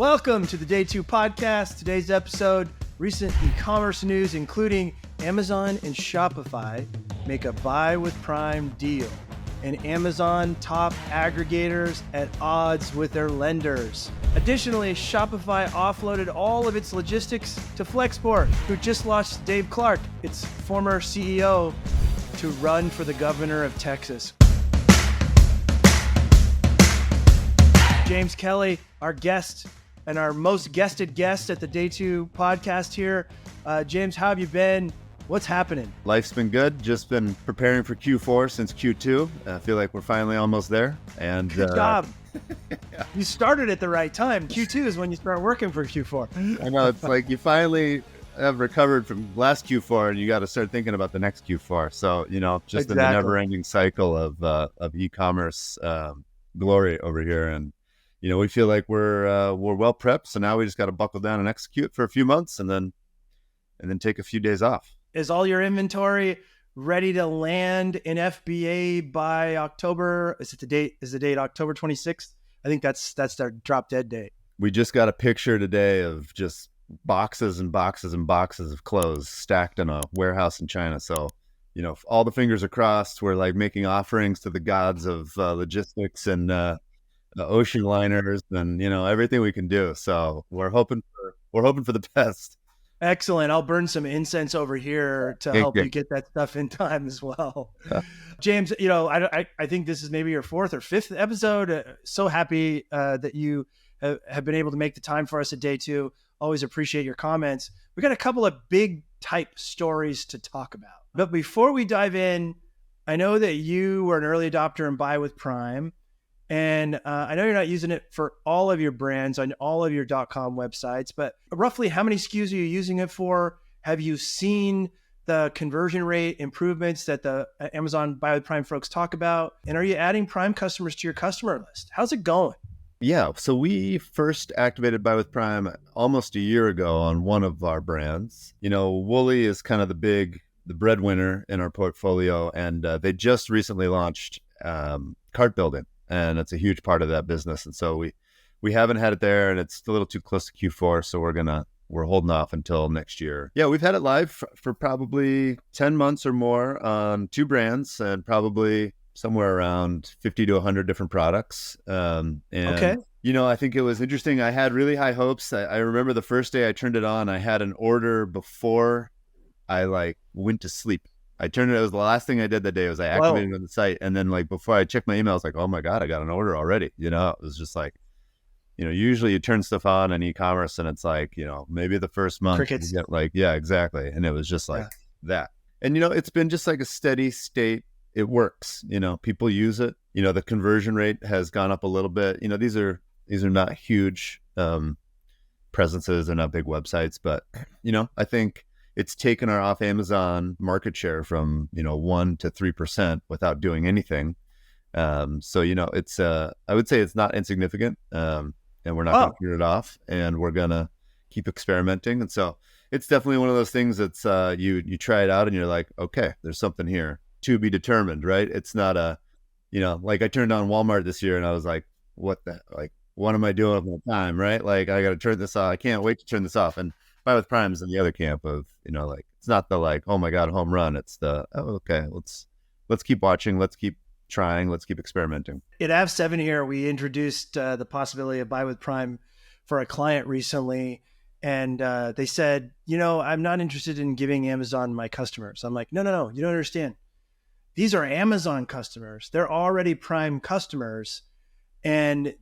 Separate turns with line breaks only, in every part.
Welcome to the Day 2 podcast. Today's episode, recent e-commerce news, including Amazon and Shopify make a buy with Prime deal, and Amazon top aggregators at odds with their lenders. Additionally, Shopify offloaded all of its logistics to Flexport, who just lost Dave Clark, its former CEO, to run for the governor of Texas. James Kelly, our guest and our most guested guest at the Day 2 podcast here. James, how have you been? What's happening?
Life's been good. Just been preparing for Q4 since Q2. I feel like we're finally almost there. And
good job. Yeah. You started at the right time. Q2 is when you start working for Q4.
I know. It's like you finally have recovered from last Q4 and you got to start thinking about the next Q4. So, just in the never-ending cycle of e-commerce glory over here. And we feel like we're well prepped. So now we just got to buckle down and execute for a few months and then take a few days off.
Is all your inventory ready to land in FBA by October? Is the date October 26th? I think that's their drop dead date.
We just got a picture today of just boxes and boxes and boxes of clothes stacked in a warehouse in China. So, all the fingers are crossed. We're like making offerings to the gods of logistics and ocean liners and everything we can do. So we're hoping for the best.
Excellent. I'll burn some incense over here to help you get that stuff in time as well. James, I think this is maybe your fourth or fifth episode. So happy that you have been able to make the time for us at Day 2. Always appreciate your comments. We got a couple of big type stories to talk about. But before we dive in, I know that you were an early adopter in Buy with Prime. And I know you're not using it for all of your brands on all of your .com websites, but roughly how many SKUs are you using it for? Have you seen the conversion rate improvements that the Amazon Buy with Prime folks talk about? And are you adding Prime customers to your customer list? How's it going?
Yeah, so we first activated Buy with Prime almost a year ago on one of our brands. Woolly is kind of the breadwinner in our portfolio, and they just recently launched cart building. And it's a huge part of that business. And so we haven't had it there, and it's a little too close to Q4. So we're holding off until next year. Yeah, we've had it live for probably 10 months or more on two brands and probably somewhere around 50 to 100 different products. Okay. I think it was interesting. I had really high hopes. I remember the first day I turned it on, I had an order before I went to sleep. It was the last thing I did that day was I activated it on the site. And then before I checked my email, I was like, oh my God, I got an order already. It was just usually you turn stuff on in e-commerce and it's maybe the first month
crickets.
You get yeah, exactly. And it was just that. And, it's been just like a steady state. It works, people use it. The conversion rate has gone up a little bit. These are not huge presences. They're not big websites, but, I think it's taken our off Amazon market share from, 1% to 3% without doing anything. So, it's, I would say it's not insignificant, and we're not going to turn it off, and we're going to keep experimenting. And so it's definitely one of those things that's, you try it out and you're like, okay, there's something here to be determined, right? It's not I turned on Walmart this year and I was like, what am I doing with my time, right? I got to turn this off. I can't wait to turn this off. And Buy with Prime is in the other camp of, it's not the oh my God, home run. It's the, okay, let's keep watching. Let's keep trying. Let's keep experimenting.
At Av7 here, we introduced the possibility of Buy with Prime for a client recently. And they said, I'm not interested in giving Amazon my customers. I'm like, no, you don't understand. These are Amazon customers. They're already Prime customers. And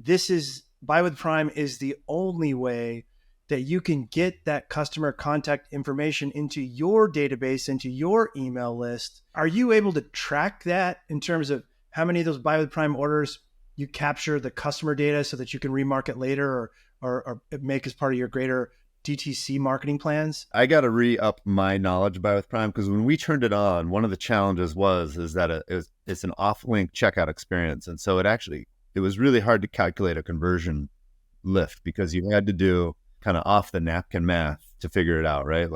Buy with Prime is the only way that you can get that customer contact information into your database, into your email list. Are you able to track that in terms of how many of those Buy with Prime orders you capture the customer data so that you can remarket later or make as part of your greater DTC marketing plans?
I got to re-up my knowledge of Buy with Prime because when we turned it on, one of the challenges is that it's an off-link checkout experience. And so it was really hard to calculate a conversion lift because you had to do kind of off the napkin math to figure it out, right?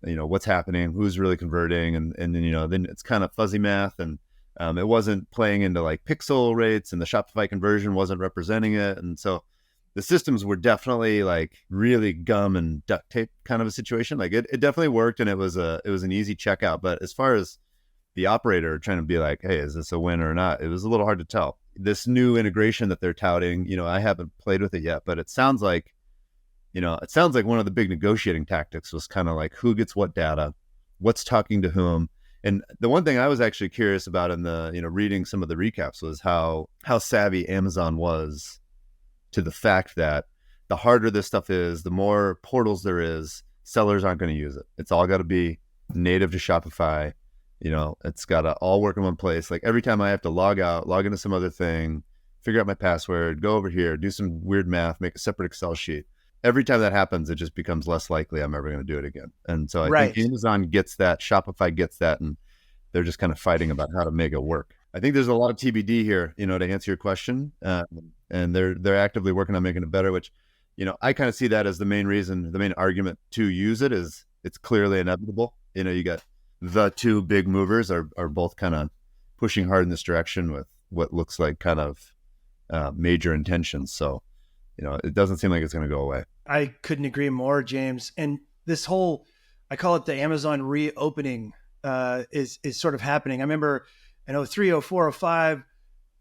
What's happening, who's really converting, and then it's kind of fuzzy math, and it wasn't playing into pixel rates, and the Shopify conversion wasn't representing it, and so the systems were definitely like really gum and duct tape kind of a situation. Like it definitely worked, and it was an easy checkout. But as far as the operator trying to be like, hey, is this a win or not? It was a little hard to tell. This new integration that they're touting, I haven't played with it yet, but it sounds like one of the big negotiating tactics was kind of like who gets what data, what's talking to whom. And the one thing I was actually curious about in the, reading some of the recaps was how savvy Amazon was to the fact that the harder this stuff is, the more portals there is, sellers aren't going to use it. It's all got to be native to Shopify. It's got to all work in one place. Like every time I have to log out, log into some other thing, figure out my password, go over here, do some weird math, make a separate Excel sheet. Every time that happens, it just becomes less likely I'm ever going to do it again. And so I think Amazon gets that, Shopify gets that, and they're just kind of fighting about how to make it work. I think there's a lot of TBD here, to answer your question. And they're actively working on making it better, which, I kind of see that as the main reason, the main argument to use it is it's clearly inevitable. You got the two big movers are both kind of pushing hard in this direction with what looks like kind of major intentions. So, it doesn't seem like it's going to go away.
I couldn't agree more, James. And this whole, I call it the Amazon reopening, is sort of happening. I remember in 2003, 2004, 2005,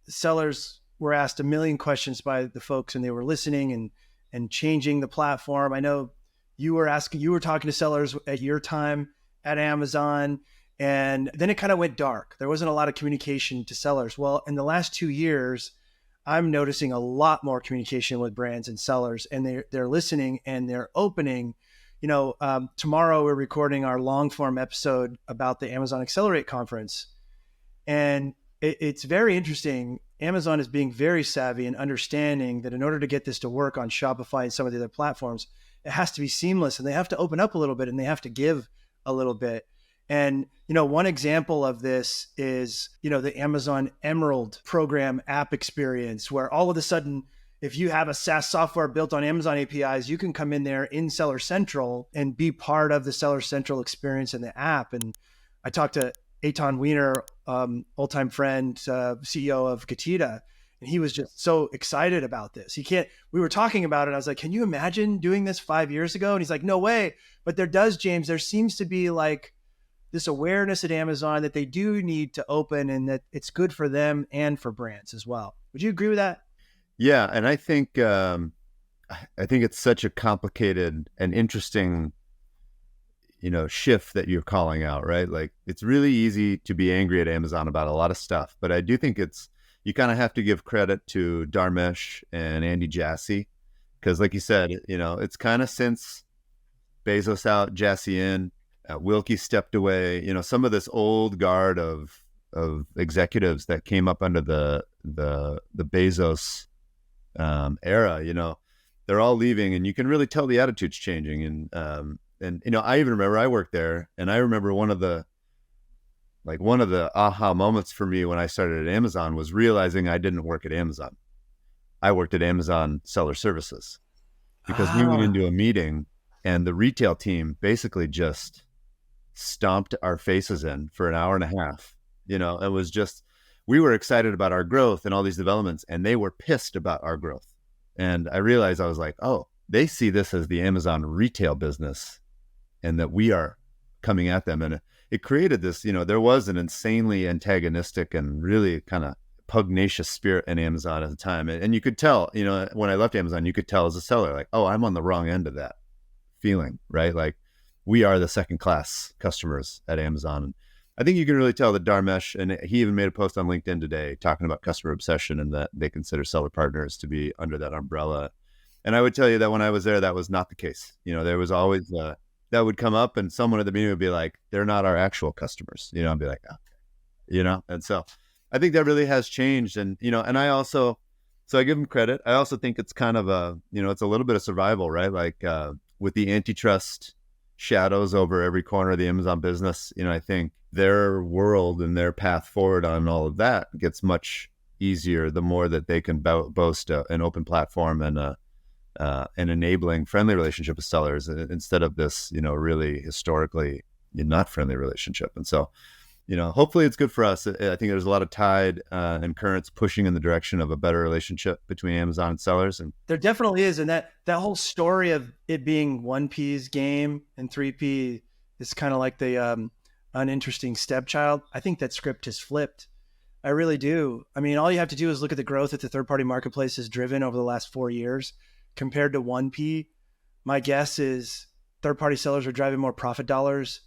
sellers were asked a million questions by the folks, and they were listening and changing the platform. I know you were talking to sellers at your time at Amazon, and then it kind of went dark. There wasn't a lot of communication to sellers. Well, in the last 2 years, I'm noticing a lot more communication with brands and sellers, and they're listening and they're opening. Tomorrow we're recording our long form episode about the Amazon Accelerate conference, and it's very interesting. Amazon is being very savvy and understanding that in order to get this to work on Shopify and some of the other platforms, it has to be seamless, and they have to open up a little bit, and they have to give a little bit. And, one example of this is, the Amazon Emerald program app experience, where all of a sudden, if you have a SaaS software built on Amazon APIs, you can come in there in Seller Central and be part of the Seller Central experience in the app. And I talked to Eitan Wiener, old-time friend, CEO of Gatita, and he was just so excited about this. We were talking about it. I was like, can you imagine doing this 5 years ago? And he's like, no way. But James, there seems to be like this awareness at Amazon that they do need to open, and that it's good for them and for brands as well. Would you agree with that?
Yeah. And I think it's such a complicated and interesting, shift that you're calling out, right? Like it's really easy to be angry at Amazon about a lot of stuff, but I do think you kind of have to give credit to Dharmesh and Andy Jassy, because like you said, it's kind of since Bezos out, Jassy in, Wilkie stepped away, some of this old guard of executives that came up under the Bezos era, they're all leaving, and you can really tell the attitude's changing. And I even remember I worked there, and I remember one of the aha moments for me when I started at Amazon was realizing I didn't work at Amazon. I worked at Amazon Seller Services, because we went into a meeting and the retail team basically just stomped our faces in for an hour and a half. It was just, we were excited about our growth and all these developments, and they were pissed about our growth. And I realized, I was like, oh, they see this as the Amazon retail business, and that we are coming at them. And it created this, there was an insanely antagonistic and really kind of pugnacious spirit in Amazon at the time. And you could tell, when I left Amazon, you could tell as a seller, like, oh, I'm on the wrong end of that feeling, right? Like we are the second class customers at Amazon. And I think you can really tell that Dharmesh, and he even made a post on LinkedIn today talking about customer obsession, and that they consider seller partners to be under that umbrella. And I would tell you that when I was there, that was not the case. There was always that would come up, and someone at the meeting would be like, they're not our actual customers. I'd be like, okay, and so I think that really has changed. And, and I also, so I give them credit. I also think it's kind of it's a little bit of survival, right? Like with the antitrust shadows over every corner of the Amazon business, I think their world and their path forward on all of that gets much easier the more that they can boast an open platform and an enabling, friendly relationship with sellers, instead of this, really historically not friendly relationship. And so hopefully it's good for us. I think there's a lot of tide and currents pushing in the direction of a better relationship between Amazon and sellers. And
there definitely is. And that whole story of it being 1P's game and 3P is kind of like the uninteresting stepchild. I think that script has flipped. I really do. I mean, all you have to do is look at the growth that the third-party marketplace has driven over the last 4 years compared to 1P. My guess is third-party sellers are driving more profit dollars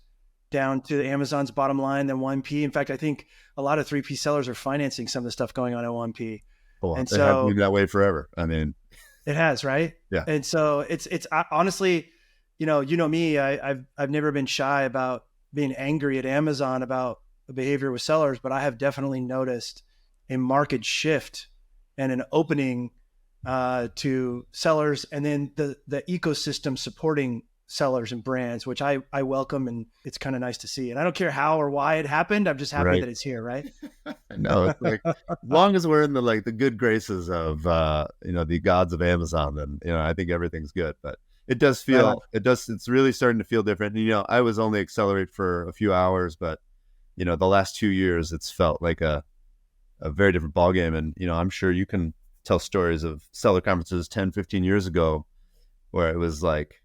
down to Amazon's bottom line than 1P. In fact, I think a lot of 3P sellers are financing some of the stuff going on at 1P.
Well, and so it has been that way forever. I mean,
it has, right?
Yeah.
And so it's honestly, you know me, I've never been shy about being angry at Amazon about the behavior with sellers, but I have definitely noticed a market shift and an opening to sellers, and then the ecosystem supporting sellers and brands, which I welcome, and it's kind of nice to see. And I don't care how or why it happened. I'm just happy that it's here, right?
No, it's like, as long as we're in the good graces of the gods of Amazon, then I think everything's good. But it does feel it's really starting to feel different. And, I was only Accelerate for a few hours, but the last 2 years it's felt like a very different ballgame. And I'm sure you can tell stories of seller conferences 10, 15 years ago where it was like,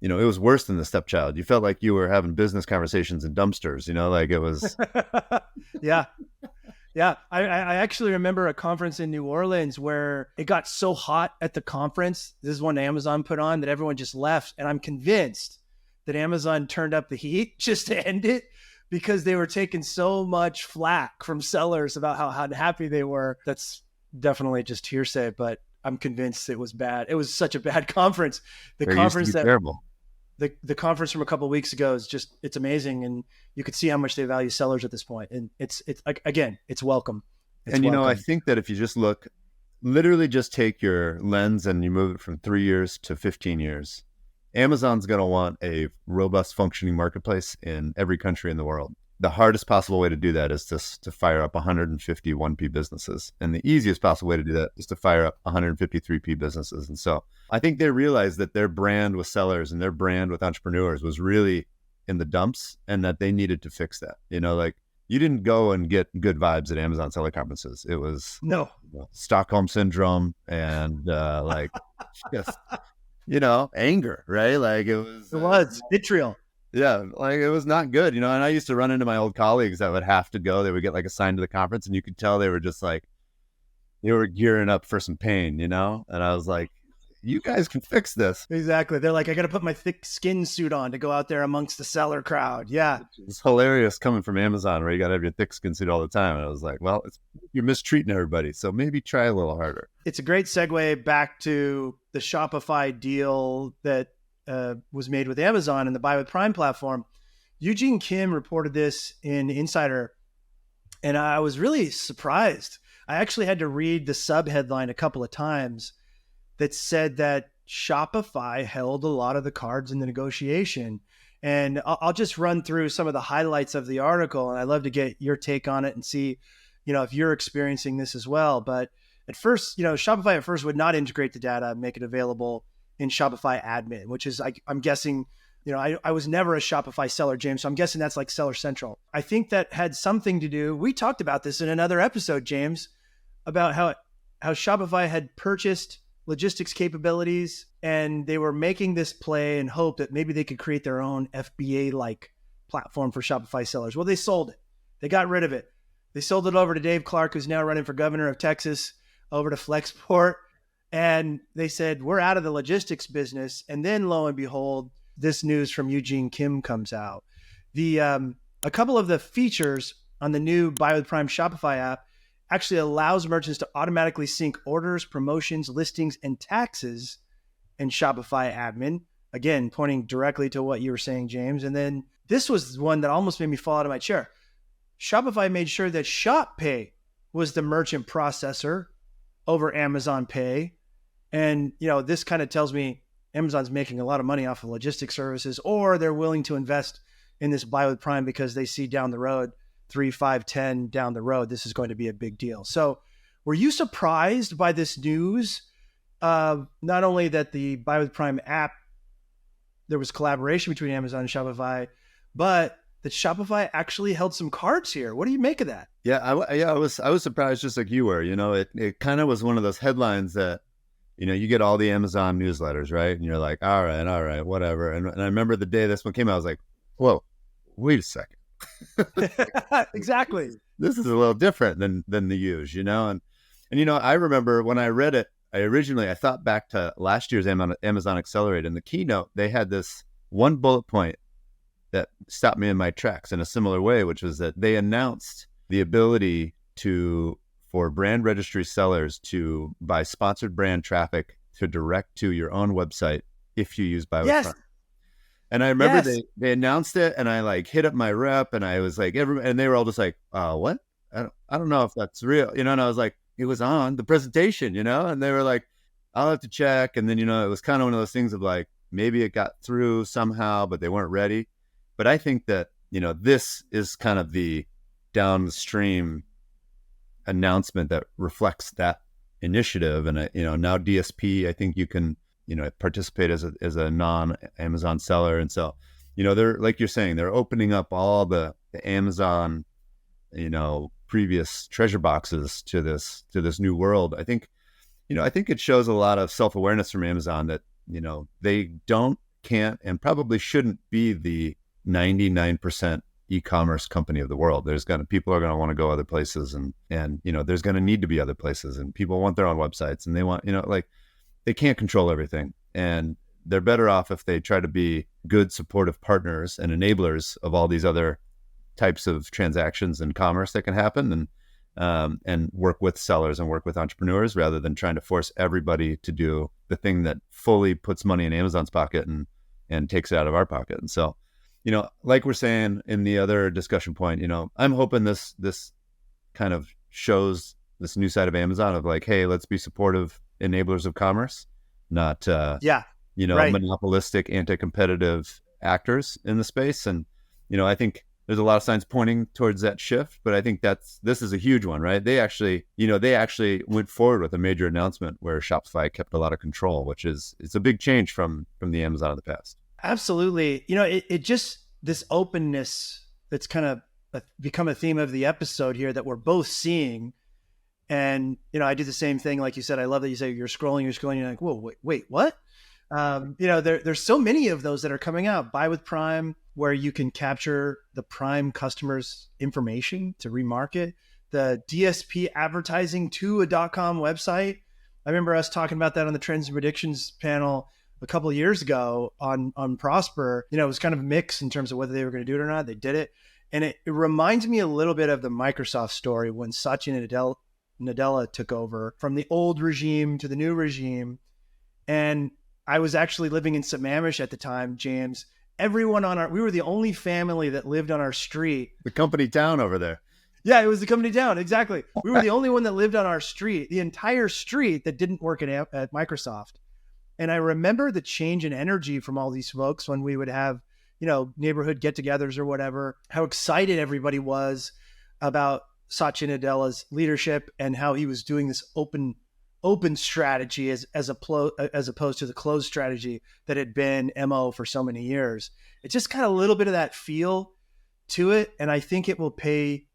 it was worse than the stepchild. You felt like you were having business conversations in dumpsters, like it was.
Yeah. Yeah. I actually remember a conference in New Orleans where it got so hot at the conference. This is one Amazon put on, that everyone just left. And I'm convinced that Amazon turned up the heat just to end it, because they were taking so much flack from sellers about how unhappy they were. That's definitely just hearsay, but I'm convinced it was bad. It was such a bad conference. The conference from a couple of weeks ago is it's amazing. And you could see how much they value sellers at this point. And it's like, again, it's welcome.
And, I think that if you just literally just take your lens and you move it from 3 years to 15 years, Amazon's going to want a robust functioning marketplace in every country in the world. The hardest possible way to do that is to fire up 150 1P businesses. And the easiest possible way to do that is to fire up 150 3P businesses. And so I think they realized that their brand with sellers and their brand with entrepreneurs was really in the dumps, and that they needed to fix that. You didn't go and get good vibes at Amazon seller conferences. It was Stockholm syndrome and just, anger, right? Like it was
vitriol.
Yeah, like it was not good, and I used to run into my old colleagues that would have to go. They would get assigned to the conference, and you could tell they were just they were gearing up for some pain, and I was like, you guys can fix this.
Exactly. They're like, I got to put my thick skin suit on to go out there amongst the seller crowd. Yeah.
It's hilarious coming from Amazon, where you got to have your thick skin suit all the time. And I was like, well, you're mistreating everybody, so maybe try a little harder.
It's a great segue back to the Shopify deal that was made with Amazon and the Buy with Prime platform. Eugene Kim reported this in Insider, and I was really surprised. I actually had to read the sub headline a couple of times that said that Shopify held a lot of the cards in the negotiation. And I'll just run through some of the highlights of the article, and I'd love to get your take on it and see, if you're experiencing this as well. But at first, Shopify at first would not integrate the data and make it available in Shopify admin, which is, I'm guessing, I was never a Shopify seller, James, so I'm guessing that's like Seller Central. I think that had something to do, we talked about this in another episode, James, about how Shopify had purchased logistics capabilities, and they were making this play and hope that maybe they could create their own FBA-like platform for Shopify sellers. Well, they sold it. They got rid of it. They sold it over to Dave Clark, who's now running for governor of Texas, over to Flexport. And they said, we're out of the logistics business. And then lo and behold, this news from Eugene Kim comes out. A couple of the features on the new Buy with Prime Shopify app actually allows merchants to automatically sync orders, promotions, listings, and taxes in Shopify admin. Again, pointing directly to what you were saying, James. And then this was one that almost made me fall out of my chair. Shopify made sure that Shop Pay was the merchant processor over Amazon Pay. And, this kind of tells me Amazon's making a lot of money off of logistics services, or they're willing to invest in this Buy with Prime because they see down the road, 3, 5, 10 down the road, this is going to be a big deal. So were you surprised by this news? Not only that the Buy with Prime app, there was collaboration between Amazon and Shopify, but that Shopify actually held some cards here. What do you make of that?
Yeah, I was surprised, just like you were. It kind of was one of those headlines that, you get all the Amazon newsletters, right? And you're like, all right, whatever. And I remember the day this one came out, I was like, whoa, wait a second.
Exactly.
This is a little different than the use, And I remember when I read it, I thought back to last year's Amazon Accelerate. In the keynote, they had this one bullet point that stopped me in my tracks in a similar way, which was that they announced the ability for brand registry sellers to buy sponsored brand traffic to direct to your own website if you use Buy with Prime. And I remember they announced it, and I like hit up my rep, and I was like, and they were all just like, what? I don't know if that's real, and I was like, it was on the presentation, and they were like, I'll have to check. And then, it was kind of one of those things of like, maybe it got through somehow, but they weren't ready. But I think that, this is kind of the downstream announcement that reflects that initiative. And, now DSP, I think you can, participate as a non-Amazon seller. And so, they're, like you're saying, they're opening up all the Amazon, previous treasure boxes to this new world. I think it shows a lot of self-awareness from Amazon that, they can't, and probably shouldn't be the 99% e-commerce company of the world. People are going to want to go other places, and there's going to need to be other places, and people want their own websites, and they want, they can't control everything, and they're better off if they try to be good supportive partners and enablers of all these other types of transactions and commerce that can happen, and work with sellers and work with entrepreneurs, rather than trying to force everybody to do the thing that fully puts money in Amazon's pocket and takes it out of our pocket. And so, like we're saying in the other discussion point, I'm hoping this kind of shows this new side of Amazon of like, hey, let's be supportive enablers of commerce, not monopolistic, anti-competitive actors in the space. And I think there's a lot of signs pointing towards that shift, but I think this is a huge one, right? They actually went forward with a major announcement where Shopify kept a lot of control, which it's a big change from the Amazon of the past.
Absolutely. It just, this openness that's kind of become a theme of the episode here that we're both seeing. And, I do the same thing. Like you said, I love that you say you're scrolling, you're like, whoa, wait, what? There's so many of those that are coming out. Buy with Prime, where you can capture the Prime customers' information to remarket. The DSP advertising to a .com website. I remember us talking about that on the Trends and Predictions panel a couple of years ago on Prosper. It was kind of a mix in terms of whether they were going to do it or not. They did it. And it reminds me a little bit of the Microsoft story when Satya Nadella took over from the old regime to the new regime. And I was actually living in Sammamish at the time, James. Everyone we were the only family that lived on our street.
The company town over there.
Yeah, it was the company town. Exactly. We were the only one that lived on our street, the entire street that didn't work at Microsoft. And I remember the change in energy from all these folks when we would have, neighborhood get-togethers or whatever, how excited everybody was about Satya Nadella's leadership and how he was doing this open strategy as opposed to the closed strategy that had been MO for so many years. It's just kind of a little bit of that feel to it. And I think it will pay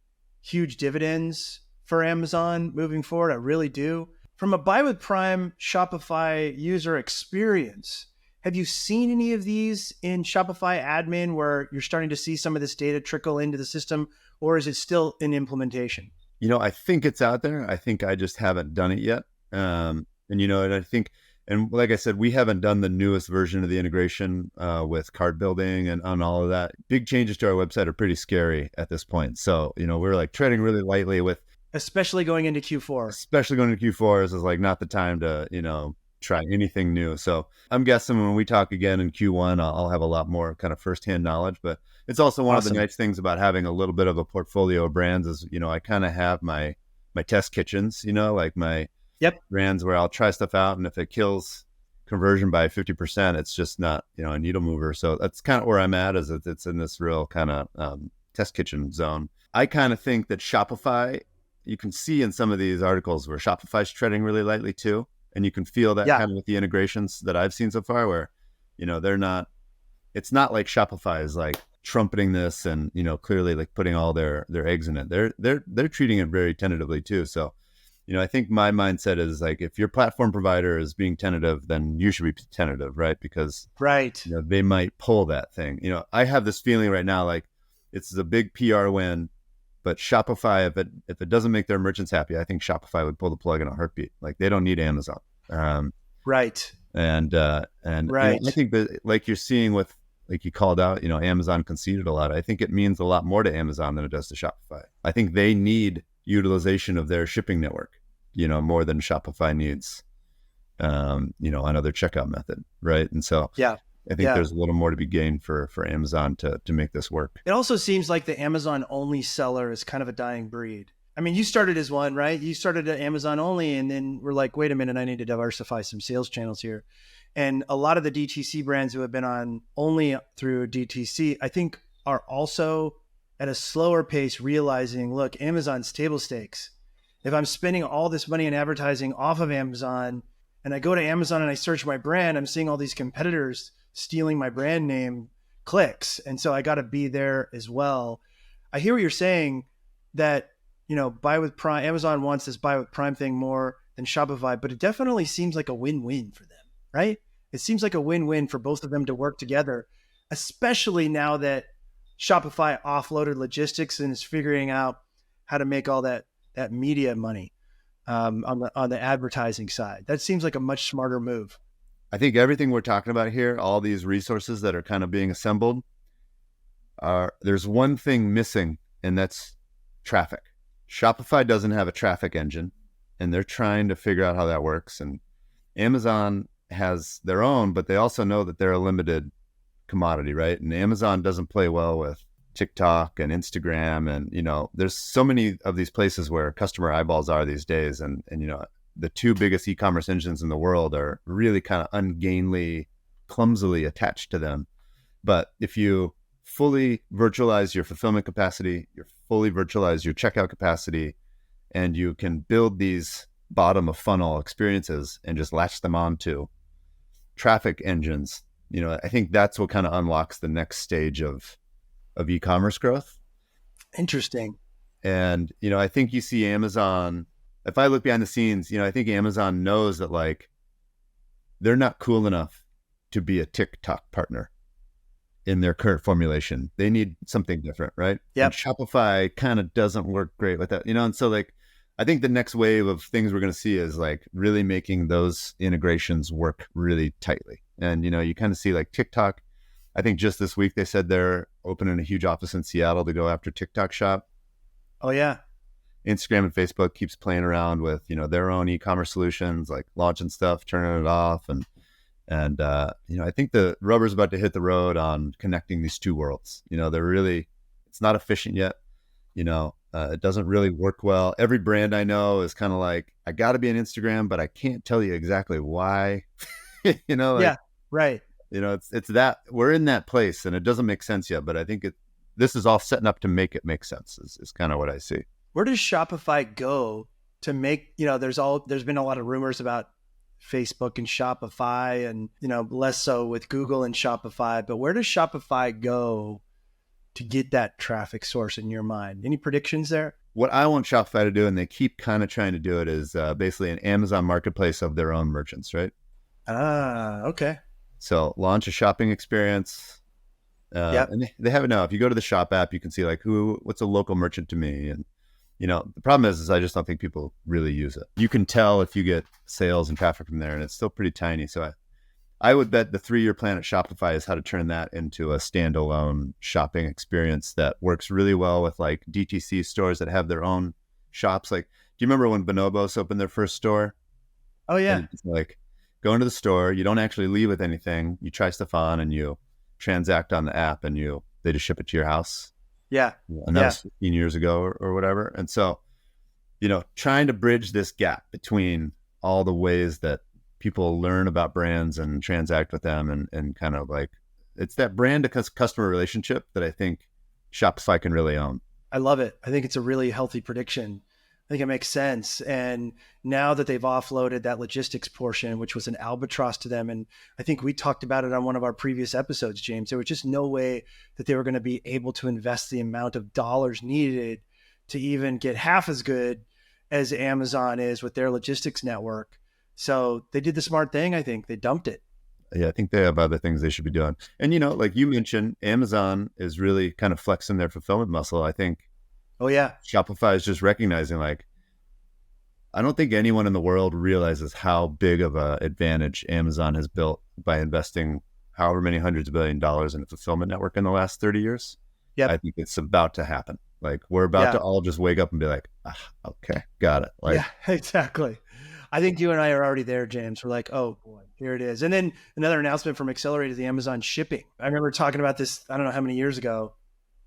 huge dividends for Amazon moving forward. I really do. From a Buy with Prime Shopify user experience, have you seen any of these in Shopify admin where you're starting to see some of this data trickle into the system, or is it still in implementation?
I think it's out there. I think I just haven't done it yet. And I think, and like I said, we haven't done the newest version of the integration with cart building and on all of that. Big changes to our website are pretty scary at this point. So, we're like treading really lightly with,
especially going into Q4.
This is like not the time to, try anything new. So I'm guessing when we talk again in Q1, I'll have a lot more kind of firsthand knowledge, but it's also one of the nice things about having a little bit of a portfolio of brands is, I kind of have my test kitchens, like my brands where I'll try stuff out. And if it kills conversion by 50%, it's just not, a needle mover. So that's kind of where I'm at, is it's in this real kind of test kitchen zone. I kind of think that Shopify, you can see in some of these articles where Shopify's treading really lightly too. And you can feel that kind of with the integrations that I've seen so far where, it's not like Shopify is like trumpeting this and, clearly like putting all their eggs in it. They're treating it very tentatively too. So, I think my mindset is like, if your platform provider is being tentative, then you should be tentative, right? Because they might pull that thing. I have this feeling right now, like it's a big PR win, but Shopify, if it doesn't make their merchants happy, I think Shopify would pull the plug in a heartbeat. Like they don't need Amazon.
Right.
And I think that, like you're seeing with, like you called out, Amazon conceded a lot. I think it means a lot more to Amazon than it does to Shopify. I think they need utilization of their shipping network, more than Shopify needs, another checkout method, right? And so I think there's a little more to be gained for Amazon to make this work.
It also seems like the Amazon only seller is kind of a dying breed. I mean, you started as one, right? You started at Amazon only, and then we're like, wait a minute, I need to diversify some sales channels here. And a lot of the DTC brands who have been on only through DTC, I think are also at a slower pace realizing, look, Amazon's table stakes. If I'm spending all this money in advertising off of Amazon and I go to Amazon and I search my brand, I'm seeing all these competitors stealing my brand name clicks. And so I got to be there as well. I hear what you're saying that, buy with Prime, Amazon wants this buy with Prime thing more than Shopify, but it definitely seems like a win-win for them, right? It seems like a win-win for both of them to work together, especially now that Shopify offloaded logistics and is figuring out how to make all that media money on the advertising side. That seems like a much smarter move.
I think everything we're talking about here, all these resources that are kind of being assembled, there's one thing missing, and that's traffic. Shopify doesn't have a traffic engine, and they're trying to figure out how that works. And Amazon has their own, but they also know that they're a limited commodity, right? And Amazon doesn't play well with TikTok and Instagram. And, there's so many of these places where customer eyeballs are these days. And the two biggest e-commerce engines in the world are really kind of ungainly, clumsily attached to them. But if you fully virtualize your fulfillment capacity, you fully virtualize your checkout capacity, and you can build these bottom of funnel experiences and just latch them onto traffic engines, I think that's what kind of unlocks the next stage of e-commerce growth.
Interesting.
And, I think you see Amazon, if I look behind the scenes, I think Amazon knows that like they're not cool enough to be a TikTok partner in their current formulation. They need something different, right?
Yeah.
Shopify kind of doesn't work great with that, and so like I think the next wave of things we're going to see is like really making those integrations work really tightly. And, you kind of see like TikTok, I think just this week they said they're opening a huge office in Seattle to go after TikTok Shop.
Oh yeah.
Instagram and Facebook keeps playing around with, their own e-commerce solutions, like launching stuff, turning it off. And I think the rubber's about to hit the road on connecting these two worlds. It's not efficient yet. It doesn't really work well. Every brand I know is kind of like, I got to be on Instagram, but I can't tell you exactly why.
Yeah, right.
It's that we're in that place, and it doesn't make sense yet. But I think this is all setting up to make it make sense. Is kind of what I see.
Where does Shopify go to make? There's been a lot of rumors about Facebook and Shopify, and less so with Google and Shopify. But where does Shopify go to get that traffic source in your mind? Any predictions there?
What I want Shopify to do, and they keep kind of trying to do it, is basically an Amazon marketplace of their own merchants, right?
Okay.
So launch a shopping experience. And they have it now. If you go to the Shop app, you can see like what's a local merchant to me. And, the problem is I just don't think people really use it. You can tell if you get sales and traffic from there, and it's still pretty tiny. So I would bet the 3-year plan at Shopify is how to turn that into a standalone shopping experience that works really well with like DTC stores that have their own shops. Like, do you remember when Bonobos opened their first store?
Oh yeah.
And it's like go into the store, you don't actually leave with anything. You try stuff on and you transact on the app, and they just ship it to your house.
Yeah.
And that was 15 years ago or whatever. And so, trying to bridge this gap between all the ways that people learn about brands and transact with them, and kind of like, it's that brand to customer relationship that I think Shopify can really own.
I love it. I think it's a really healthy prediction. I think it makes sense. And now that they've offloaded that logistics portion, which was an albatross to them, and I think we talked about it on one of our previous episodes, James, there was just no way that they were going to be able to invest the amount of dollars needed to even get half as good as Amazon is with their logistics network. So they did the smart thing. I think they dumped it.
Yeah, I think they have other things they should be doing. And, like you mentioned, Amazon is really kind of flexing their fulfillment muscle. I think
Oh, yeah.
Shopify is just recognizing, like, I don't think anyone in the world realizes how big of an advantage Amazon has built by investing however many hundreds of $billions in a fulfillment network in the last 30 years.
Yep.
I think it's about to happen. Like, we're about to all just wake up and be like, okay, got it. Like,
yeah, exactly. I think you and I are already there, James. We're like, oh boy, here it is. And then another announcement from Accelerate is the Amazon shipping. I remember talking about this, I don't know how many years ago,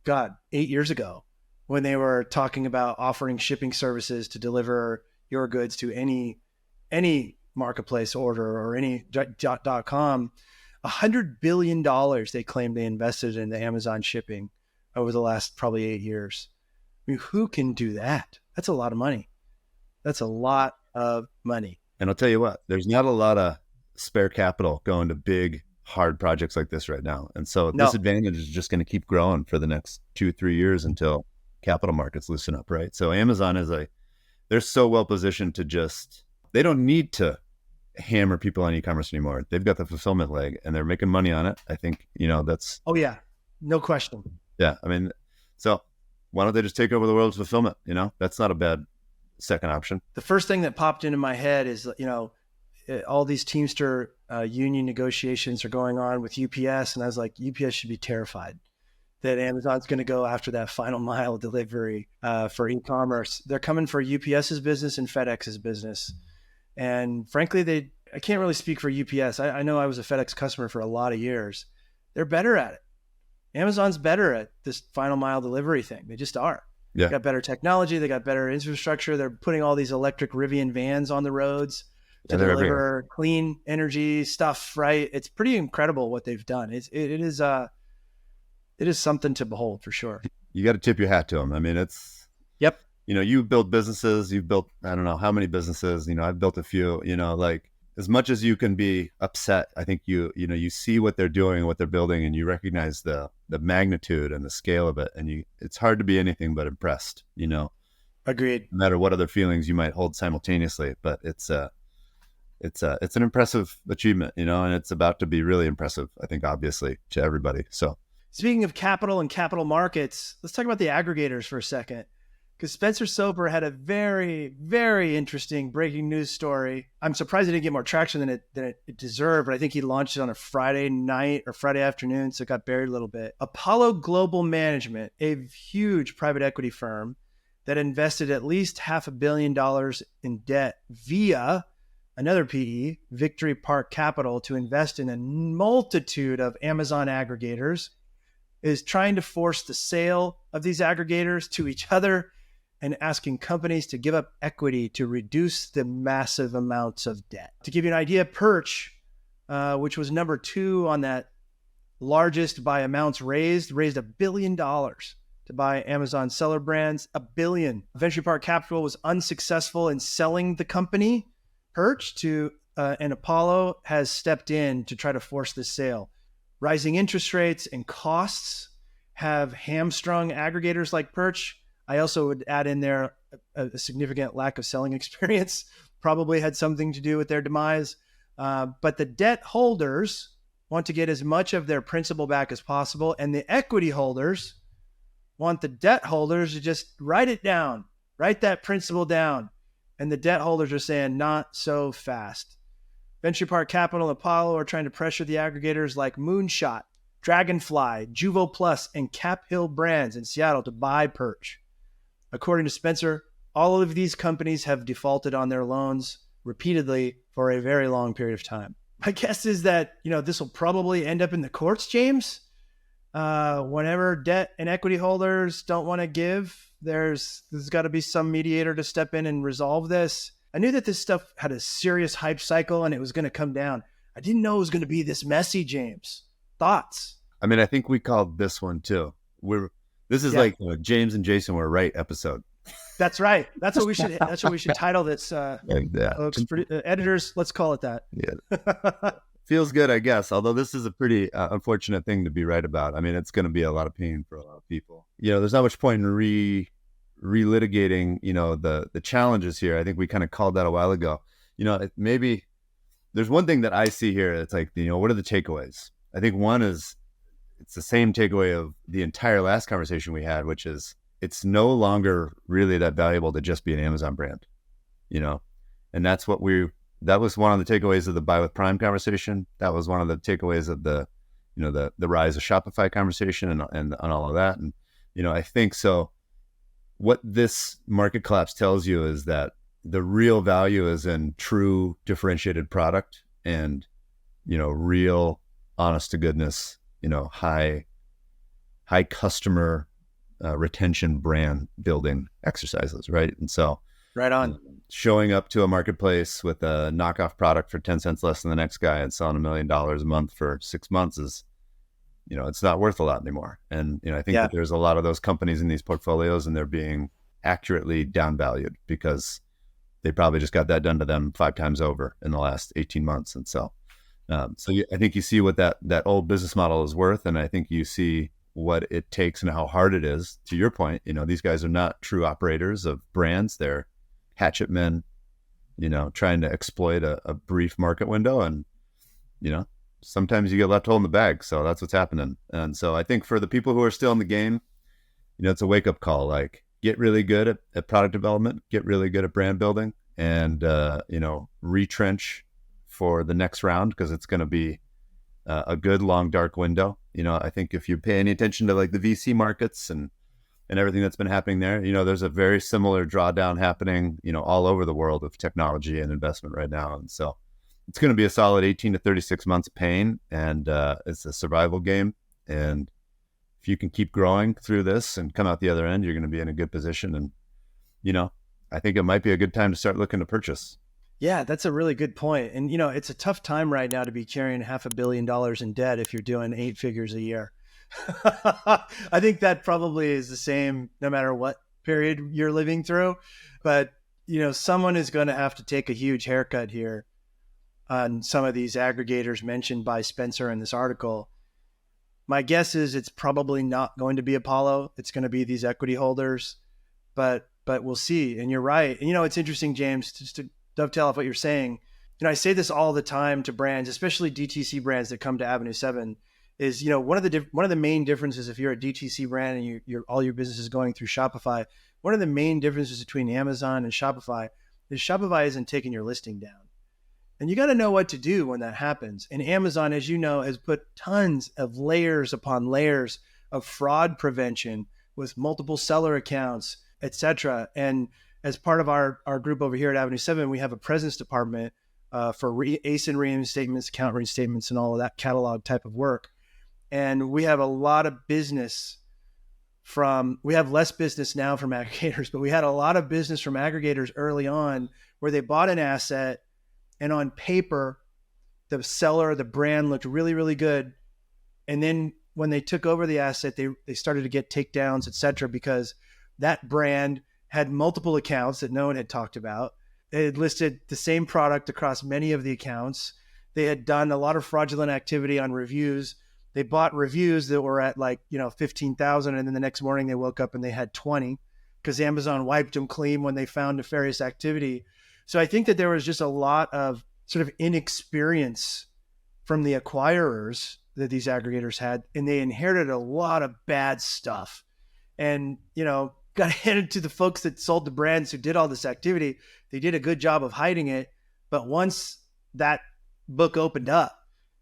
8 years ago, when they were talking about offering shipping services to deliver your goods to any marketplace order or any .com. $100 billion they claimed they invested in the Amazon shipping over the last probably 8 years. I mean, who can do that? That's a lot of money. That's a lot of money.
And I'll tell you what, there's not a lot of spare capital going to big, hard projects like this right now. And so this advantage is just going to keep growing for the next 2-3 years until capital markets loosen up, right? So Amazon they're so well positioned to they don't need to hammer people on e-commerce anymore. They've got the fulfillment leg and they're making money on it. I think, that's...
Oh yeah, no question.
Yeah. I mean, so why don't they just take over the world's fulfillment? That's not a bad second option.
The first thing that popped into my head is, all these Teamster union negotiations are going on with UPS. And I was like, UPS should be terrified that Amazon's going to go after that final mile delivery for e-commerce. They're coming for UPS's business and FedEx's business. And frankly, I can't really speak for UPS. I know I was a FedEx customer for a lot of years. They're better at it. Amazon's better at this final mile delivery thing. They just are.
Yeah.
They got better technology. They got better infrastructure. They're putting all these electric Rivian vans on the roads to deliver clean energy stuff, right? It's pretty incredible what they've done. It is something to behold for sure.
You got to tip your hat to them. I mean,
Yep.
You build businesses, you've built, I don't know how many businesses, I've built a few, like as much as you can be upset, I think you see what they're doing, what they're building, and you recognize the magnitude and the scale of it. And it's hard to be anything but impressed,
Agreed.
No matter what other feelings you might hold simultaneously, but it's an impressive achievement, and it's about to be really impressive, I think, obviously to everybody. So
speaking of capital and capital markets, let's talk about the aggregators for a second, because Spencer Soper had a very, very interesting breaking news story. I'm surprised it didn't get more traction than it deserved, but I think he launched it on a Friday night or Friday afternoon, so it got buried a little bit. Apollo Global Management, a huge private equity firm that invested at least $500 million in debt via another PE, Victory Park Capital, to invest in a multitude of Amazon aggregators, is trying to force the sale of these aggregators to each other and asking companies to give up equity to reduce the massive amounts of debt. To give you an idea, Perch, which was number 2 on that largest by amounts raised $1 billion to buy Amazon seller brands, $1 billion. Venture Park Capital was unsuccessful in selling the company, Perch, and Apollo has stepped in to try to force this sale. Rising interest rates and costs have hamstrung aggregators like Perch. I also would add in there a significant lack of selling experience, probably had something to do with their demise. But the debt holders want to get as much of their principal back as possible, and the equity holders want the debt holders to just write that principal down. And the debt holders are saying, not so fast. Venture Park Capital and Apollo are trying to pressure the aggregators like Moonshot, Dragonfly, Juvo Plus, and Cap Hill Brands in Seattle to buy Perch. According to Spencer, all of these companies have defaulted on their loans repeatedly for a very long period of time. My guess is that, this will probably end up in the courts, James. Whenever debt and equity holders don't want to give, there's got to be some mediator to step in and resolve this. I knew that this stuff had a serious hype cycle and it was going to come down. I didn't know it was going to be this messy, James. Thoughts?
I mean, I think we called this one too. This is like James and Jason were right episode.
That's right. That's what we should title this. Folks, editors, let's call it that.
Yeah. Feels good, I guess. Although this is a pretty unfortunate thing to be right about. I mean, it's going to be a lot of pain for a lot of people. There's not much point in relitigating, the challenges here. I think we kind of called that a while ago. Maybe there's one thing that I see here. It's like, what are the takeaways? I think one is it's the same takeaway of the entire last conversation we had, which is it's no longer really that valuable to just be an Amazon brand, and that was one of the takeaways of the Buy with Prime conversation. That was one of the takeaways of the rise of Shopify conversation and all of that. And, I think so. What this market collapse tells you is that the real value is in true differentiated product and, real honest to goodness, high customer retention brand building exercises. Right. And so
right on.
Showing up to a marketplace with a knockoff product for 10 cents less than the next guy and selling $1 million a month for 6 months is, it's not worth a lot anymore. And, I think that there's a lot of those companies in these portfolios and they're being accurately downvalued because they probably just got that done to them 5 times over in the last 18 months. And so, I think you see what that old business model is worth. And I think you see what it takes and how hard it is. To your point, these guys are not true operators of brands. They're hatchet men, trying to exploit a brief market window. And, sometimes you get left holding the bag. So that's what's happening. And so I think for the people who are still in the game, it's a wake up call, like get really good at product development, get really good at brand building and, retrench for the next round because it's going to be a good, long, dark window. I think if you pay any attention to like the VC markets and everything that's been happening there, there's a very similar drawdown happening, all over the world of technology and investment right now. And so it's going to be a solid 18 to 36 months of pain and it's a survival game. And if you can keep growing through this and come out the other end, you're going to be in a good position. And, I think it might be a good time to start looking to purchase.
Yeah, that's a really good point. And, it's a tough time right now to be carrying $500 million in debt if you're doing 8 figures a year. I think that probably is the same no matter what period you're living through. But, someone is going to have to take a huge haircut here on some of these aggregators mentioned by Spencer in this article. My guess is it's probably not going to be Apollo. It's going to be these equity holders, but we'll see. And you're right. And, it's interesting, James, just to dovetail off what you're saying. I say this all the time to brands, especially DTC brands that come to Avenue 7 is, one of the main differences if you're a DTC brand and you're all your business is going through Shopify, one of the main differences between Amazon and Shopify is Shopify isn't taking your listing down. And you got to know what to do when that happens. And Amazon, as you know, has put tons of layers upon layers of fraud prevention with multiple seller accounts, et cetera. And as part of our group over here at Avenue 7, we have a presence department for ASIN reinstatements, account reinstatements, and all of that catalog type of work. And we have a lot of business we have less business now from aggregators, but we had a lot of business from aggregators early on where they bought an asset and on paper, the seller, the brand looked really, really good. And then when they took over the asset, they started to get takedowns, et cetera, because that brand had multiple accounts that no one had talked about. They had listed the same product across many of the accounts. They had done a lot of fraudulent activity on reviews. They bought reviews that were at 15,000. And then the next morning they woke up and they had 20 because Amazon wiped them clean when they found nefarious activity. So I think that there was just a lot of sort of inexperience from the acquirers that these aggregators had, and they inherited a lot of bad stuff. And, got handed to the folks that sold the brands who did all this activity. They did a good job of hiding it. But once that book opened up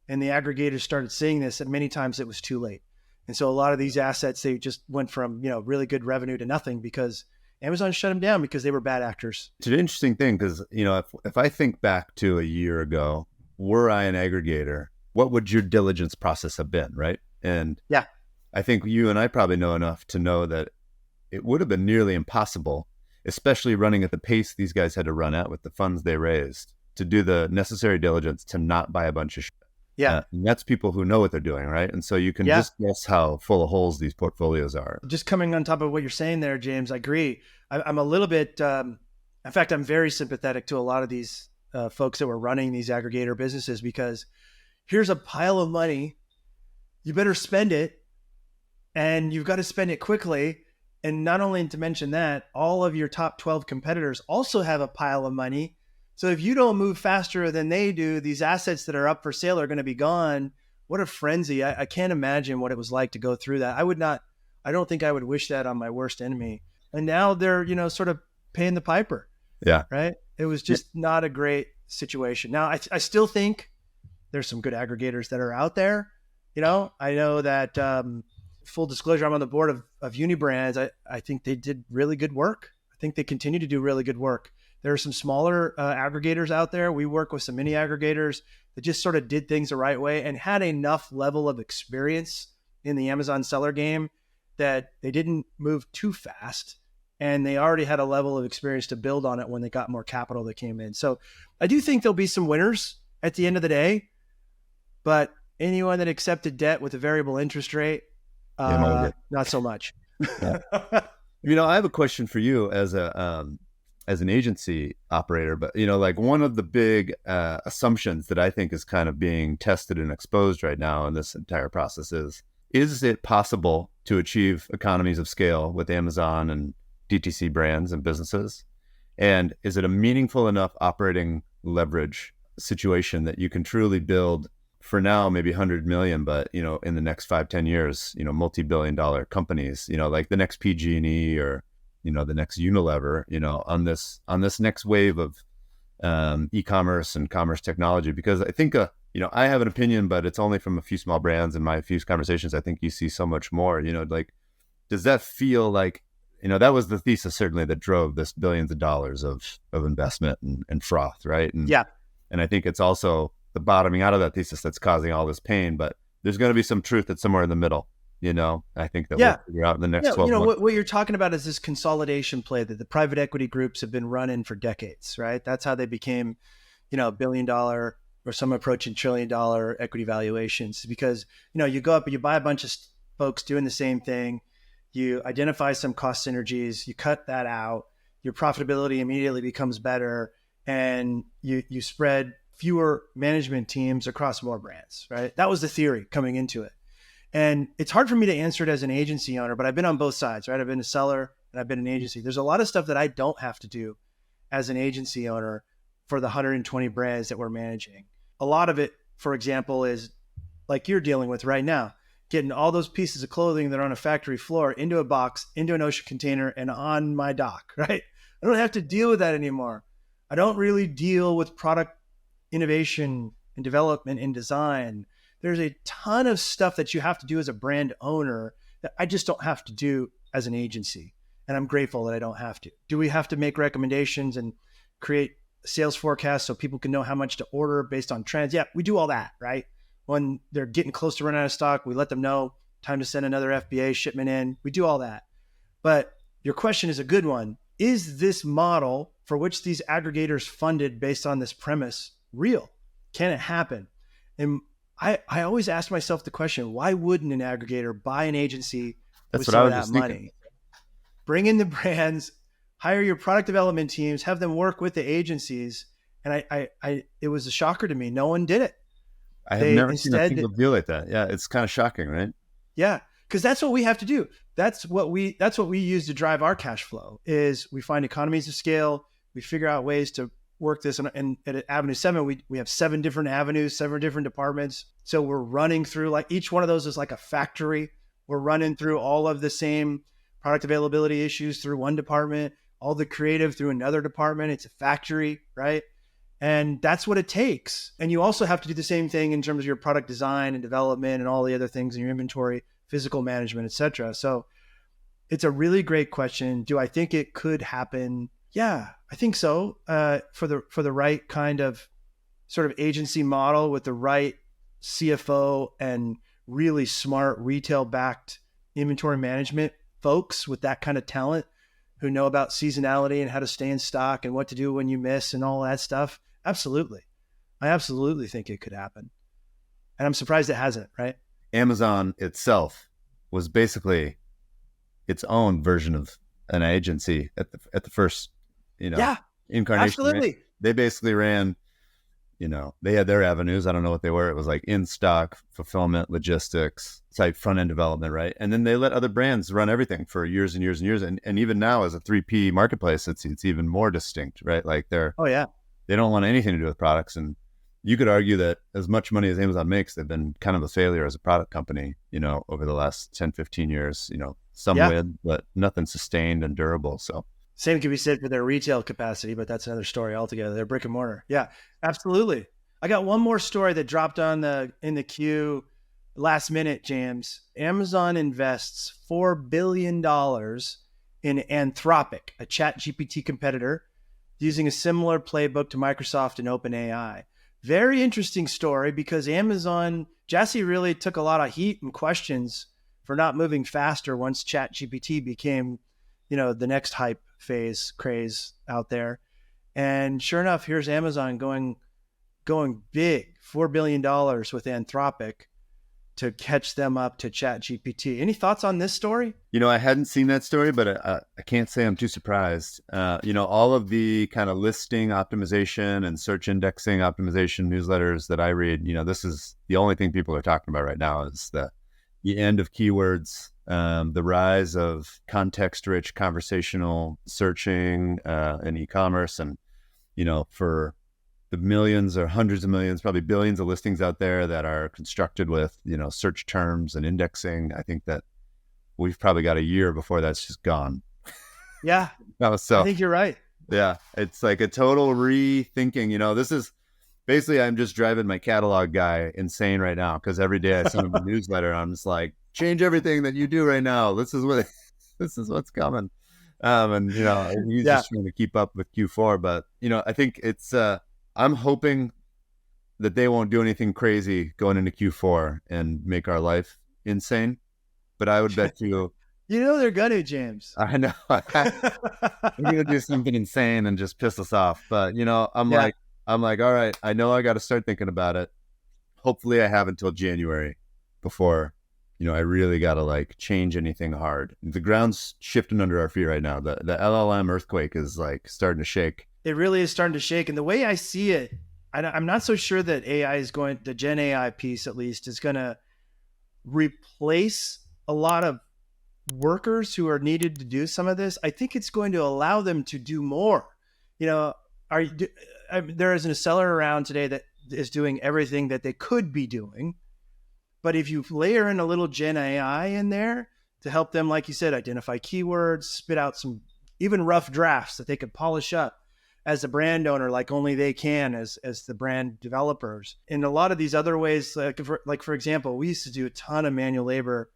and the aggregators started seeing this, and many times it was too late. And so a lot of these assets, they just went from, really good revenue to nothing because Amazon shut them down because they were bad actors.
It's an interesting thing because, if I think back to a year ago, were I an aggregator, what would your diligence process have been, right? And
yeah,
I think you and I probably know enough to know that it would have been nearly impossible, especially running at the pace these guys had to run at with the funds they raised, to do the necessary diligence to not buy a bunch of shit.
Yeah.
And that's people who know what they're doing, right? And so you can
Yeah.
just guess how full of holes these portfolios are.
Just coming on top of what you're saying there, James, I agree. I'm a little bit, in fact, I'm very sympathetic to a lot of these folks that were running these aggregator businesses, because here's a pile of money. You better spend it, and you've got to spend it quickly. And not only to mention that, all of your top 12 competitors also have a pile of money. So if you don't move faster than they do, these assets that are up for sale are going to be gone. What a frenzy. I can't imagine what it was like to go through that. I don't think I would wish that on my worst enemy. And now they're, sort of paying the piper.
Yeah.
Right. It was just not a great situation. Now, I still think there's some good aggregators that are out there. I know that, full disclosure, I'm on the board of Unibrands. I think they did really good work. I think they continue to do really good work. There are some smaller aggregators out there. We work with some mini aggregators that just sort of did things the right way and had enough level of experience in the Amazon seller game that they didn't move too fast. And they already had a level of experience to build on it when they got more capital that came in. So I do think there'll be some winners at the end of the day, but anyone that accepted debt with a variable interest rate, not so much.
Yeah. I have a question for you as an agency operator, but like one of the big assumptions that I think is kind of being tested and exposed right now in this entire process is it possible to achieve economies of scale with Amazon and DTC brands and businesses? And is it a meaningful enough operating leverage situation that you can truly build, for now, maybe 100 million, but, in the next 5-10 years, multi-billion-dollar companies, like the next PG&E or, the next Unilever, on this next wave of e-commerce and commerce technology? Because I think, I have an opinion, but it's only from a few small brands. In my few conversations, I think you see so much more, does that feel like, that was the thesis certainly that drove this billions of dollars of investment and froth, right? And
yeah.
And I think it's also the bottoming out of that thesis that's causing all this pain, but there's going to be some truth that's somewhere in the middle. I think that we'll figure out in the next 12 months.
What you're talking about is this consolidation play that the private equity groups have been running for decades, right? That's how they became, $1 billion or some approaching $1 trillion equity valuations, because, you go up and you buy a bunch of folks doing the same thing. You identify some cost synergies, you cut that out, your profitability immediately becomes better, and you spread fewer management teams across more brands, right? That was the theory coming into it. And it's hard for me to answer it as an agency owner, but I've been on both sides, right? I've been a seller and I've been an agency. There's a lot of stuff that I don't have to do as an agency owner for the 120 brands that we're managing. A lot of it, for example, is like you're dealing with right now, getting all those pieces of clothing that are on a factory floor into a box, into an ocean container, and on my dock, right? I don't have to deal with that anymore. I don't really deal with product innovation and development and design. There's a ton of stuff that you have to do as a brand owner that I just don't have to do as an agency. And I'm grateful that I don't have to. Do we have to make recommendations and create sales forecasts so people can know how much to order based on trends? Yeah, we do all that, right? When they're getting close to running out of stock, we let them know time to send another FBA shipment in. We do all that. But your question is a good one. Is this model for which these aggregators funded based on this premise real? Can it happen? And I always ask myself the question, why wouldn't an aggregator buy an agency with some of that money? Bring in the brands, hire your product development teams, have them work with the agencies. And it was a shocker to me. No one did it.
I have never seen a single deal like that. Yeah, it's kind of shocking, right?
Yeah, because that's what we have to do. That's what we use to drive our cash flow. Is we find economies of scale. We figure out ways to work this. And at Avenue 7, we have 7 different avenues, 7 different departments. So we're running through, like, each one of those is like a factory. We're running through all of the same product availability issues through one department, all the creative through another department. It's a factory, right? And that's what it takes. And you also have to do the same thing in terms of your product design and development and all the other things in your inventory, physical management, et cetera. So it's a really great question. Do I think it could happen? Yeah, I think so. For the right kind of sort of agency model with the right CFO and really smart retail-backed inventory management folks with that kind of talent who know about seasonality and how to stay in stock and what to do when you miss and all that stuff. Absolutely. I absolutely think it could happen. And I'm surprised it hasn't, right?
Amazon itself was basically its own version of an agency at the first,
Yeah,
incarnation.
absolutely.
Right? They basically ran, they had their avenues. I don't know what they were. It was like in stock, fulfillment, logistics, site front end development, right? And then they let other brands run everything for years and years and years. And even now, as a 3P marketplace, it's even more distinct, right? Like they don't want anything to do with products. And you could argue that as much money as Amazon makes, they've been kind of a failure as a product company, over the last 10, 15 years, some win, but nothing sustained and durable. So
same can be said for their retail capacity, but that's another story altogether. Their brick and mortar. Yeah, absolutely. I got one more story that dropped in the queue last minute, James. Amazon invests $4 billion in Anthropic, a chat GPT competitor, using a similar playbook to Microsoft and OpenAI. Very interesting story because Jassy really took a lot of heat and questions for not moving faster once chat GPT became, the next hype phase craze out there. And sure enough, here's Amazon going big, $4 billion with Anthropic to catch them up to chat GPT. Any thoughts on this story?
I hadn't seen that story, but I can't say I'm too surprised. All of the kind of listing optimization and search indexing optimization newsletters that I read, this is the only thing people are talking about right now is the end of keywords, the rise of context-rich conversational searching in e-commerce. And, for the millions or hundreds of millions, probably billions of listings out there that are constructed with, search terms and indexing, I think that we've probably got a year before that's just gone.
Yeah.
So
I think you're right.
Yeah. It's like a total rethinking, this is basically, I'm just driving my catalog guy insane right now. Cause every day I send him a newsletter. I'm just like, change everything that you do right now. This is what's coming. He's just trying to keep up with Q4, but I think it's, I'm hoping that they won't do anything crazy going into Q4 and make our life insane. But I would bet you...
they're gonna, James.
I know. They're going to do something insane and just piss us off. But, I'm like, all right, I know I got to start thinking about it. Hopefully I have until January before, I really got to change anything hard. The ground's shifting under our feet right now. The LLM earthquake is starting to shake.
It really is starting to shake. And the way I see it, I'm not so sure that the Gen AI piece at least, is going to replace a lot of workers who are needed to do some of this. I think it's going to allow them to do more. There is an seller around today that is doing everything that they could be doing. But if you layer in a little Gen AI in there to help them, like you said, identify keywords, spit out some even rough drafts that they could polish up as a brand owner, like only they can as the brand developers. In a lot of these other ways, for example, we used to do a ton of manual labor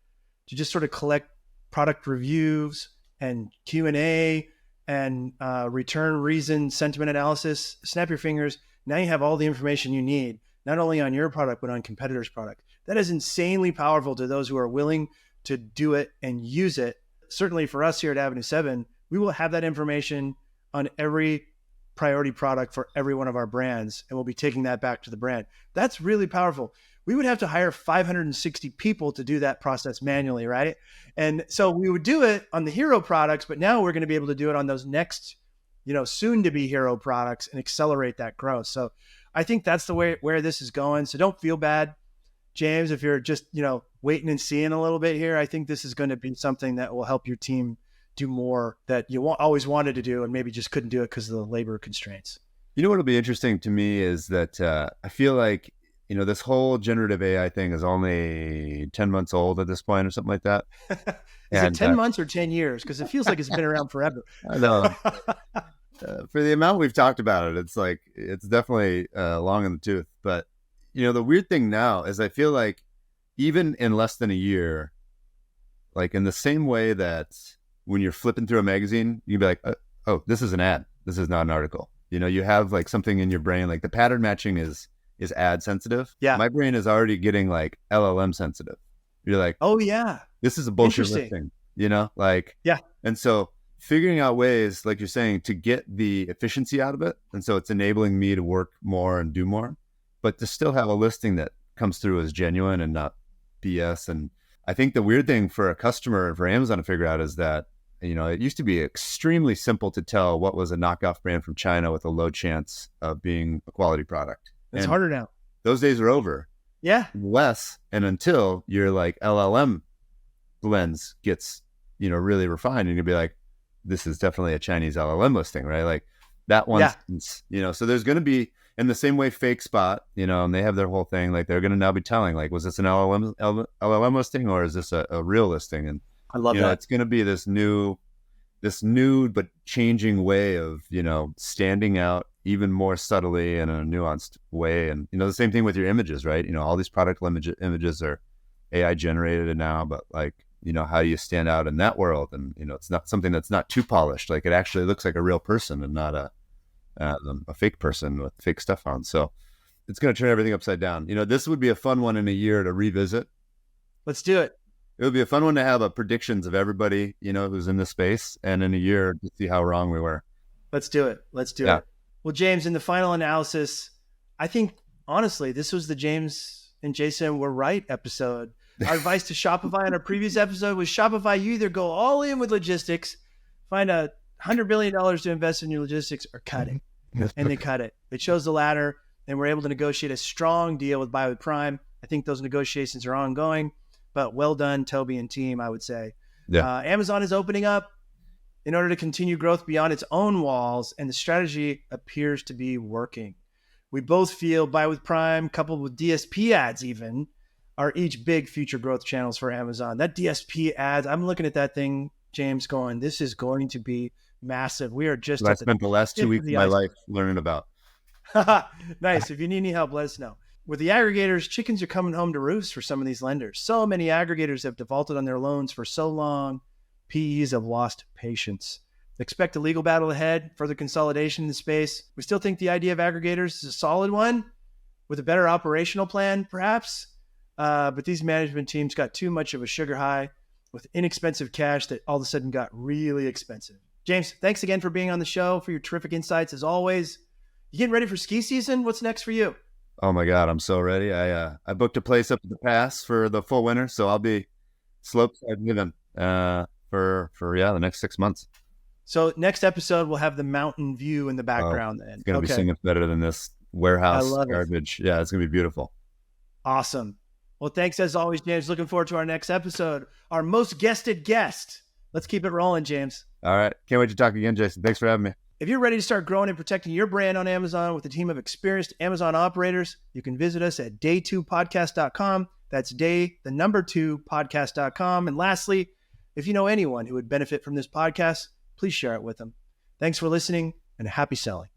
to just sort of collect product reviews and Q&A and return reason, sentiment analysis. Snap your fingers. Now you have all the information you need, not only on your product, but on competitors' product. That is insanely powerful to those who are willing to do it and use it. Certainly for us here at Avenue 7, we will have that information on every priority product for every one of our brands, and we'll be taking that back to the brand. That's really powerful. We would have to hire 560 people to do that process manually, right? And so we would do it on the hero products, but now we're going to be able to do it on those next, soon to be hero products and accelerate that growth. So I think that's the way where this is going. So don't feel bad, James, if you're just, waiting and seeing a little bit here. I think this is going to be something that will help your team do more that you always wanted to do and maybe just couldn't do it because of the labor constraints.
What'll be interesting to me is that I feel like, this whole generative AI thing is only 10 months old at this point or something like that.
Is it 10 months or 10 years? Because it feels like it's been around forever.
I know. For the amount we've talked about it, it's definitely long in the tooth. But, the weird thing now is I feel like even in less than a year, in the same way that when you're flipping through a magazine, you'd be like, oh, this is an ad. This is not an article. You have something in your brain, the pattern matching is ad sensitive.
Yeah.
My brain is already getting LLM sensitive. You're like,
oh yeah,
this is a bullshit listing, yeah. And so figuring out ways, like you're saying, to get the efficiency out of it. And so it's enabling me to work more and do more, but to still have a listing that comes through as genuine and not BS. And I think the weird thing for a customer and for Amazon to figure out is that, it used to be extremely simple to tell what was a knockoff brand from China with a low chance of being a quality product.
It's harder now.
Those days are over.
Yeah.
Less and until your like LLM lens gets, really refined, and you'll be like, this is definitely a Chinese LLM listing, right? Like that one, so there's going to be, in the same way fake spot, and they have their whole thing, like they're going to now be telling, like, was this an LLM listing or is this a real listing? And
I love that.
It's going to be this new but changing way of, standing out even more subtly in a nuanced way. And, the same thing with your images, right? All these product images are AI generated now, but like, how do you stand out in that world? And, it's not something that's not too polished. Like it actually looks like a real person and not a fake person with fake stuff on. So it's going to turn everything upside down. This would be a fun one in a year to revisit.
Let's do it.
It would be a fun one to have predictions of everybody, who's in this space, and in a year to see how wrong we were.
Let's do it. It. Well, James, in the final analysis, I think, honestly, this was the James and Jason were right episode. Our advice to Shopify on our previous episode was Shopify, you either go all in with logistics, find $100 billion to invest in your logistics, or cut it. And they cut it. They chose the latter, and were able to negotiate a strong deal with Buy with Prime. I think those negotiations are ongoing, but well done, Toby and team, I would say. Yeah. Amazon is opening up in order to continue growth beyond its own walls, and the strategy appears to be working. We both feel Buy with Prime, coupled with DSP ads even, are each big future growth channels for Amazon. That DSP ads, I'm looking at that thing, James, going, this is going to be massive. We are just
I spent the last 2 weeks of my life learning about.
Nice. If you need any help, let us know. With the aggregators, chickens are coming home to roost for some of these lenders. So many aggregators have defaulted on their loans for so long. PEs have lost patience. Expect a legal battle ahead, further consolidation in the space. We still think the idea of aggregators is a solid one with a better operational plan, perhaps. But these management teams got too much of a sugar high with inexpensive cash that all of a sudden got really expensive. James, thanks again for being on the show, for your terrific insights as always. You getting ready for ski season? What's next for you?
Oh my God, I'm so ready. I booked a place up at the pass for the full winter, so I'll be slopeside living for the next 6 months.
So next episode we'll have the mountain view in the background. Then
it's gonna be singing better than this warehouse garbage. Yeah, it's gonna be beautiful.
Awesome. Well, thanks as always, James. Looking forward to our next episode. Our most guested guest. Let's keep it rolling, James.
All right. Can't wait to talk again, Jason. Thanks for having me.
If you're ready to start growing and protecting your brand on Amazon with a team of experienced Amazon operators, you can visit us at day2podcast.com. That's day2podcast.com. And lastly, if you know anyone who would benefit from this podcast, please share it with them. Thanks for listening and happy selling.